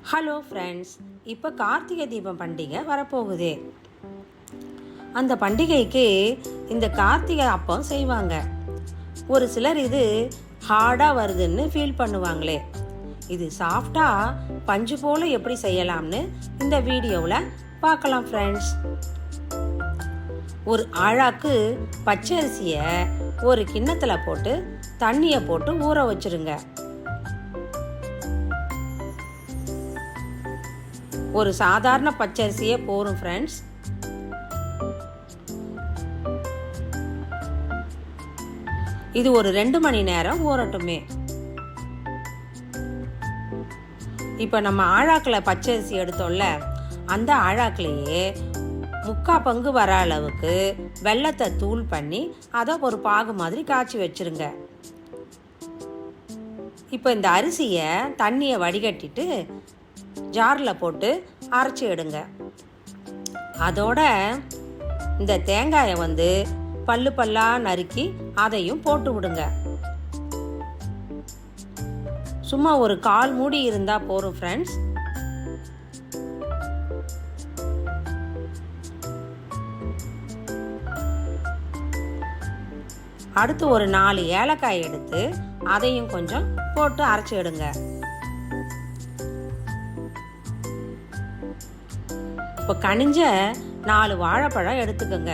Hello friends, இப்போ கார்த்திகை தீபம் பண்டிகை வரப்போகுது. அந்த பண்டிகைக்கு இந்த கார்த்திகை அப்பம் செய்வாங்க. ஒரு சிலர் இது ஹார்டாக வருதுன்னு ஃபீல் பண்ணுவாங்களே. இது சாஃப்டாக பஞ்சு போல் எப்படி செய்யலாம்னு இந்த வீடியோவில் பார்க்கலாம் ஃப்ரெண்ட்ஸ். ஒரு ஆழாக்கு பச்சரிசியை ஒரு கிண்ணத்தில் போட்டு தண்ணியை போட்டு ஊற வச்சிருங்க. ஒரு சாதாரண பச்சரிசியே போரும் ஃப்ரெண்ட்ஸ். இது ஒரு 2 மணி நேரம் ஊறட்டுமே. இப்போ நம்ம ஆழாக்கில் பச்சரிசி எடுத்தோம்ல, அந்த ஆழாக்கிலேயே 3/4 பங்கு வர அளவுக்கு வெல்லத்தை தூள் பண்ணி அதை ஒரு பாகு மாதிரி காய்ச்சி வச்சிருங்க. இப்போ இந்த அரிசியை தண்ணியை வடிகட்டிட்டு ஜாரில் போட்டு அரைச்சி எடுங்க. அதோட இந்த தேங்காயை பல்லு பல்லாக நறுக்கி அதையும் போட்டு விடுங்க. சும்மா ஒரு 1/4 மூடி இருந்தால் போதும் ஃப்ரெண்ட்ஸ். அடுத்து ஒரு 4 ஏலக்காய் எடுத்து அதையும் கொஞ்சம் போட்டு அரைச்சி எடுங்க. இப்போ கனிஞ்ச 4 வாழைப்பழம் எடுத்துக்கோங்க.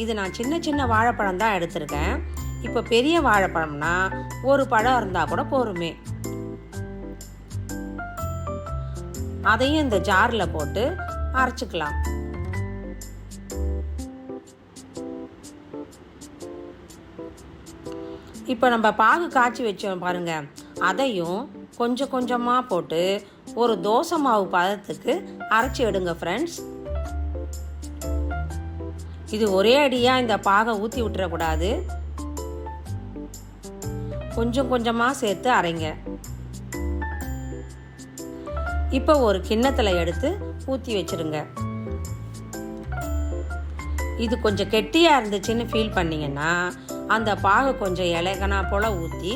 இது நான் சின்ன சின்ன வாழைப்பழம் தான் எடுத்திருக்கேன். இப்போ பெரிய வாழைப்பழம்னா ஒரு பழம் இருந்தால் கூட போருமே. அதையும் இந்த ஜாரில் போட்டு அரைச்சிக்கலாம். இப்போ நம்ம பாகு காய்ச்சி வச்சோம் பாருங்க, அதையும் கொஞ்சம் கொஞ்சமாக போட்டு ஒரு தோசை மாவு பதத்துக்கு அரைச்சி எடுங்க ஃப்ரெண்ட்ஸ். இது ஒரே அடியாக இந்த பாகை ஊற்றி விட்டுறக்கூடாது. கொஞ்சம் கொஞ்சமாக சேர்த்து அரைங்க. இப்போ ஒரு கிண்ணத்தில் எடுத்து ஊற்றி வச்சிருங்க. இது கொஞ்சம் கெட்டியாக இருந்துச்சுன்னு ஃபீல் பண்ணிங்கன்னா அந்த பாகு கொஞ்சம் இலகனா போல் ஊற்றி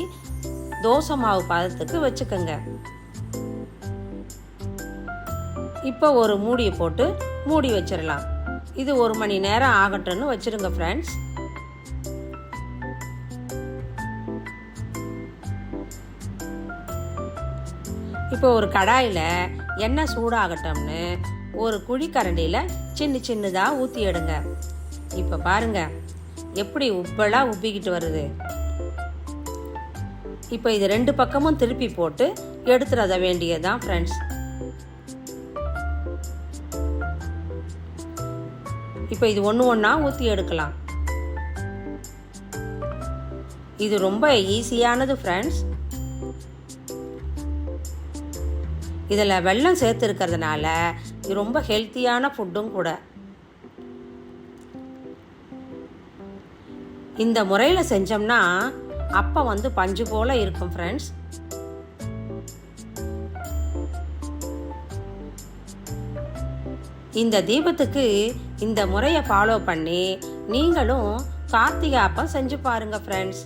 தோசை மாவு பதத்துக்கு வச்சுக்கோங்க. இப்போ ஒரு மூடியை போட்டு மூடி வச்சிடலாம். இது 1 மணி நேரம் ஆகட்டும்னு வச்சிருங்க ஃப்ரெண்ட்ஸ். இப்போ ஒரு கடாயில் எண்ணெய் சூடாகட்டும்னு ஒரு குழிக்கரண்டியில் சின்ன சின்னதாக ஊற்றி எடுங்க. இப்போ பாருங்க எப்படி உப்பெல்லாம் உப்பிக்கிட்டு வருது. இப்போ இது 2 பக்கமும் திருப்பி போட்டு எடுத்துட வேண்டியதுதான் ஃப்ரெண்ட்ஸ். இப்போ இது ஒன்று ஒன்றா ஊற்றி எடுக்கலாம். இது ரொம்ப ஈஸியானது ஃப்ரெண்ட்ஸ். இதில் வெல்லம் சேர்த்து இருக்கிறதுனால இது ரொம்ப ஹெல்த்தியான ஃபுட்டும் கூட. இந்த முறையில் செஞ்சோம்னா அப்பம் பஞ்சு போல இருக்கும் ஃப்ரெண்ட்ஸ். இந்த தீபத்துக்கு இந்த முறையை ஃபாலோ பண்ணி நீங்களும் கார்த்திகை அப்பம் செஞ்சு பாருங்க ஃப்ரெண்ட்ஸ்.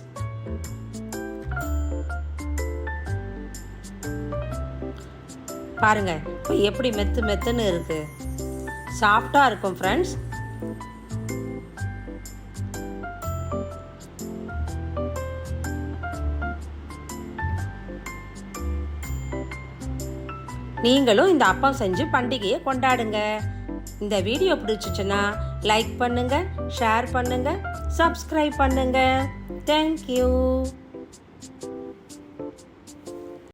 பாருங்க இப்போ எப்படி மெத்து மெத்துன்னு இருக்கு, சாஃப்டா இருக்கும் ஃப்ரெண்ட்ஸ். நீங்களும் இந்த அப்பம் செஞ்சு பண்டிகையை கொண்டாடுங்க. இந்த வீடியோ பிடிச்சிச்சுன்னா லைக் பண்ணுங்க, ஷேர் பண்ணுங்க, சப்ஸ்கிரைப் பண்ணுங்க. தேங்க்யூ.